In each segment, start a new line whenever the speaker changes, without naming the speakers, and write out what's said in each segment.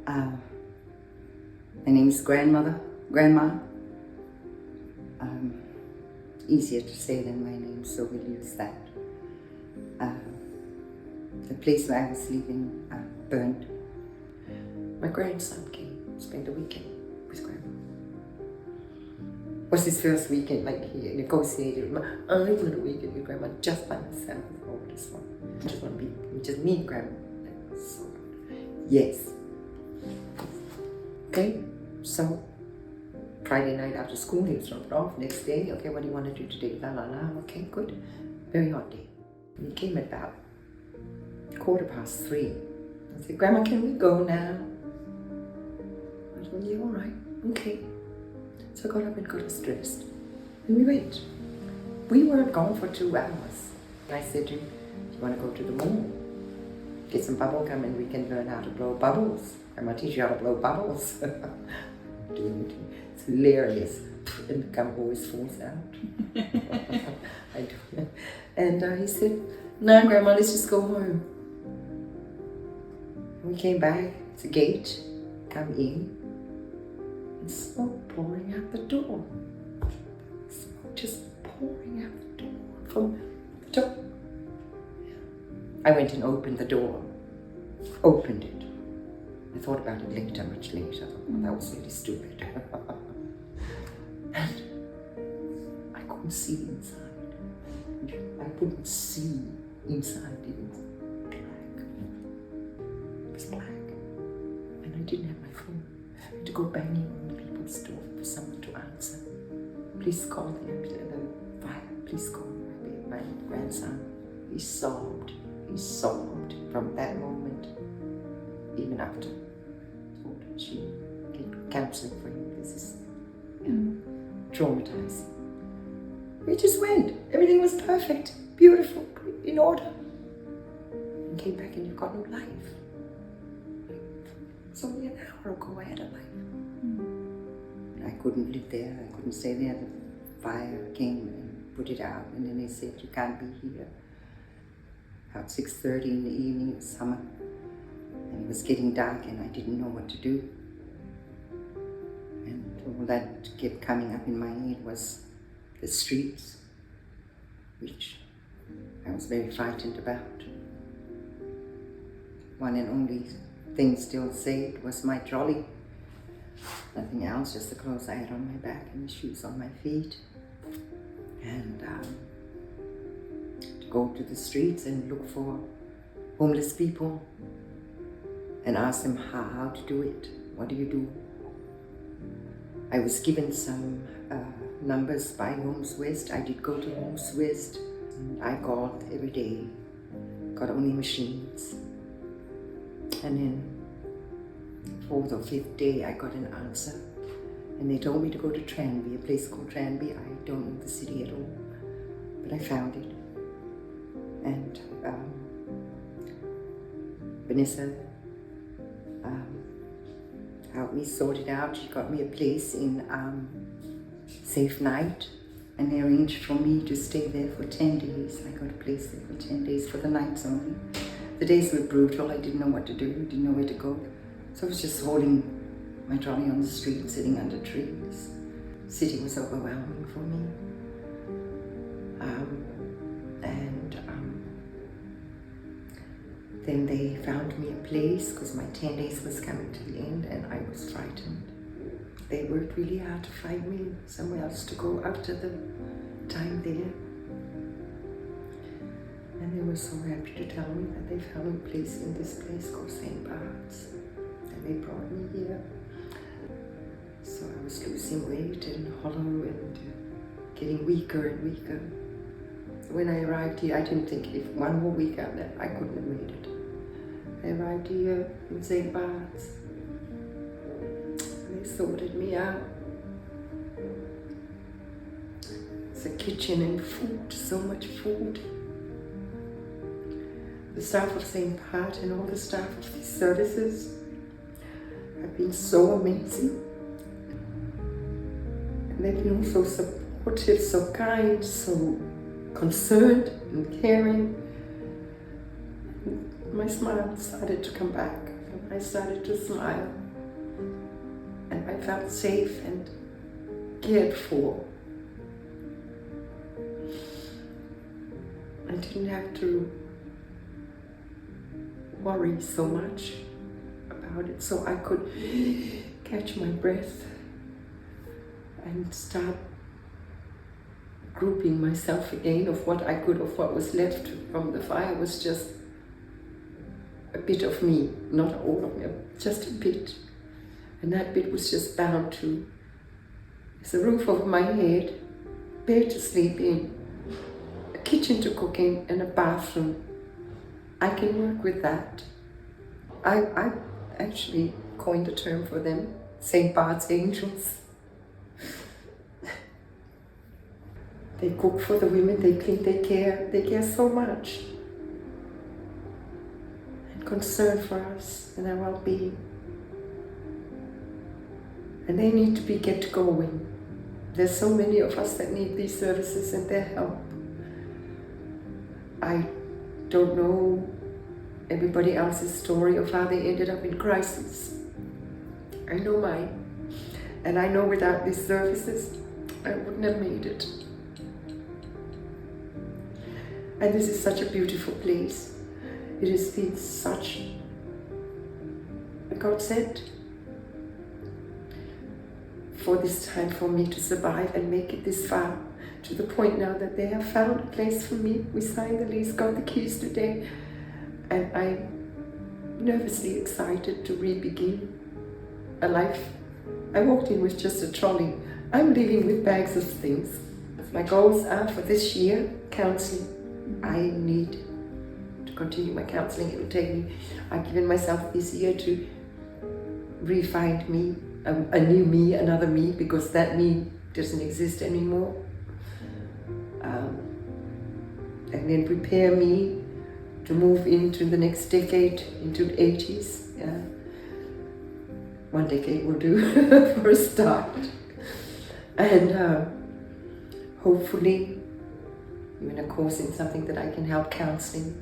My name is Grandma. Easier to say than my name, so we'll use that. The place where I was living burned. My grandson came, spent the weekend with Grandma. It was his first weekend, like he negotiated. I want a weekend with Grandma just by myself. Oh, this one. I just want to be just me and Grandma. So, yes. Okay, so Friday night after school, he was dropped off. Next day, okay, what do you want to do today? La la la. Okay, good. Very hot day. And he came at about 3:15. I said, Grandma, can we go now? I said, yeah, all right, okay. So I got up and got us dressed, and we went. We weren't gone for 2 hours. And I said to him, you want to go to the mall? Get some bubble gum and we can learn how to blow bubbles. I'm going to teach you how to blow bubbles. Doing it. It's hilarious. And the gum always falls out. I do. And he said, no, Grandma, let's just go home. We came back to the gate, come in, and smoke pouring out the door. Smoke just pouring out the door from the top. I went and opened the door, opened it. I thought about it later, much later. I thought, well, that was really stupid. And I couldn't see inside. I couldn't see inside. It was black. It was black. And I didn't have my phone. I had to go banging on people's door for someone to answer. Please call the fire. Please call my grandson. He sobbed. He sobbed from that moment, even after. She get counseling for you. This is traumatizing. We just went. Everything was perfect, beautiful, in order. And came back and you've got no life. It's only an hour ago I had a life. I couldn't live there. I couldn't stay there. The fire came and put it out, and then they said you can't be here. About 6:30 in the evening, it was summer, and it was getting dark, and I didn't know what to do. And all that kept coming up in my head was the streets, which I was very frightened about. One and only thing still saved was my trolley. Nothing else, just the clothes I had on my back and the shoes on my feet. And go to the streets and look for homeless people and ask them how to do it. What do you do? I was given some numbers by Homes West. I did go to Homes West. I called every day, got only machines. And then 4th or 5th day I got an answer. And they told me to go to Tranby, a place called Tranby. I don't know the city at all, but I found it. And Vanessa helped me sort it out. She got me a place in Safe Night, and they arranged for me to stay there for 10 days. I got a place there for 10 days for the nights only. The days were brutal. I didn't know what to do, didn't know where to go. So I was just holding my trolley on the street and sitting under trees. The city was overwhelming for me. Then they found me a place because my 10 days was coming to the end, and I was frightened. They worked really hard to find me somewhere else to go after the time there. And they were so happy to tell me that they found a place in this place called St. Bart's. And they brought me here. So I was losing weight and hollow and getting weaker and weaker. When I arrived here, I didn't think if one more week out there, I couldn't have made it. I arrived here in St. Bart's. They sorted me out. It's a kitchen and food, so much food. The staff of St. Bart's and all the staff of these services have been so amazing. And they've been so supportive, so kind, so concerned and caring. My smile started to come back. and I started to smile. And I felt safe and cared for. I didn't have to worry so much about it, so I could catch my breath and start grouping myself again of what I could, of what was left from the fire was just a bit of me, not all of me, just a bit. And that bit was just bound to, it's a roof over my head, bed to sleep in, a kitchen to cook in, and a bathroom. I can work with that. I actually coined a term for them, St. Bart's angels. They cook for the women, they clean, they care so much. And concern for us and our well-being. And they need to be kept going. There's so many of us that need these services and their help. I don't know everybody else's story of how they ended up in crisis. I know mine. And I know without these services, I wouldn't have made it. And this is such a beautiful place. It has been such a godsend for this time for me to survive and make it this far, to the point now that they have found a place for me. We signed the lease, got the keys today, and I'm nervously excited to re-begin a life. I walked in with just a trolley. I'm leaving with bags of things. My goals are for this year, counseling. I need to continue my counseling. It will take me, I've given myself this year to re-find me, a new me, another me, because that me doesn't exist anymore. And then prepare me to move into the next decade, into the 80s. Yeah. 1 decade will do for a start. And hopefully, even a course in something that I can help counseling.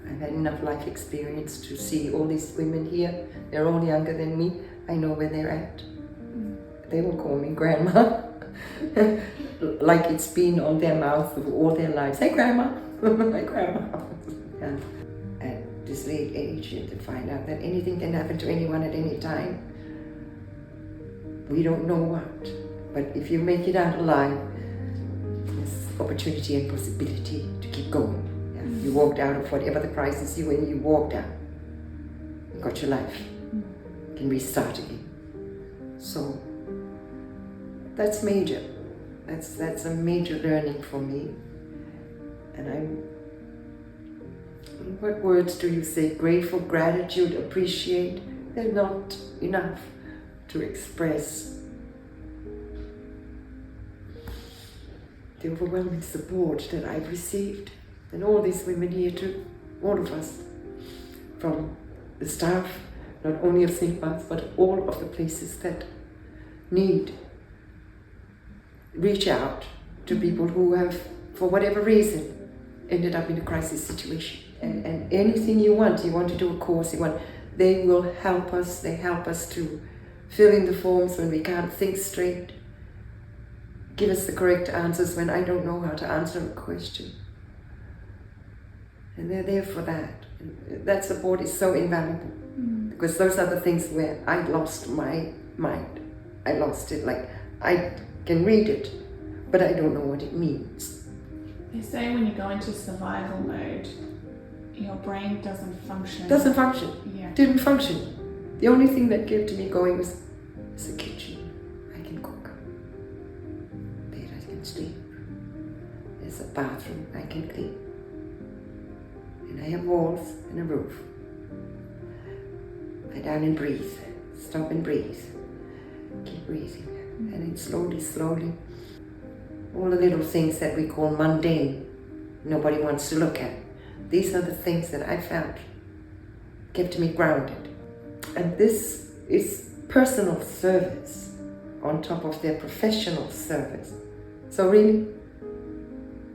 I've had enough life experience to see all these women here. They're all younger than me. I know where they're at. They will call me grandma. Like it's been on their mouth all their lives. Hey grandma, my grandma. And at this late age, and to find out that anything can happen to anyone at any time. We don't know what, but if you make it out alive, there's opportunity and possibility to keep going. Yeah. You walked out of whatever the crisis you were in, you walked out. You got your life. You can restart again. So that's major. That's a major learning for me. And what words do you say? Grateful, gratitude, appreciate. They're not enough to express the overwhelming support that I've received. And all these women here too, all of us, from the staff, not only of St. Bart's, but all of the places that need reach out to people who have, for whatever reason, ended up in a crisis situation. And anything you want to do a course, they will help us. They help us to fill in the forms when we can't think straight, give us the correct answers when I don't know how to answer a question. And they're there for that. And that support is so invaluable, because those are the things where I lost my mind. I lost it, like I can read it, but I don't know what it means.
They say when you go into survival mode, your brain doesn't function.
Doesn't function.
Yeah.
Didn't function. The only thing that kept me going was the kitchen. I can cook. Bed I can sleep. There's a bathroom I can clean. And I have walls and a roof. Lie down and breathe. Stop and breathe. Keep breathing. And then slowly, all the little things that we call mundane, nobody wants to look at. These are the things that I found kept me grounded. And this is personal service on top of their professional service. So really,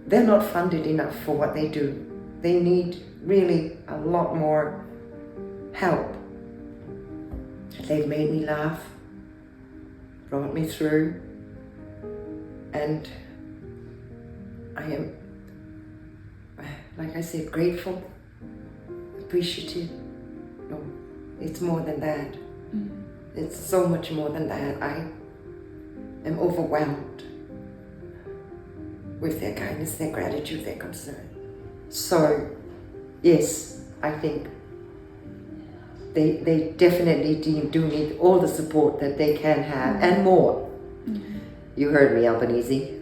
they're not funded enough for what they do. They need really a lot more help They've made me laugh, brought me through, and I am, like I said, grateful, appreciative. No, it's more than that. It's so much more than that. I am overwhelmed with their kindness, their gratitude, their concern. So, yes, I think they definitely do need all the support that they can have and more. You heard me, Albanese.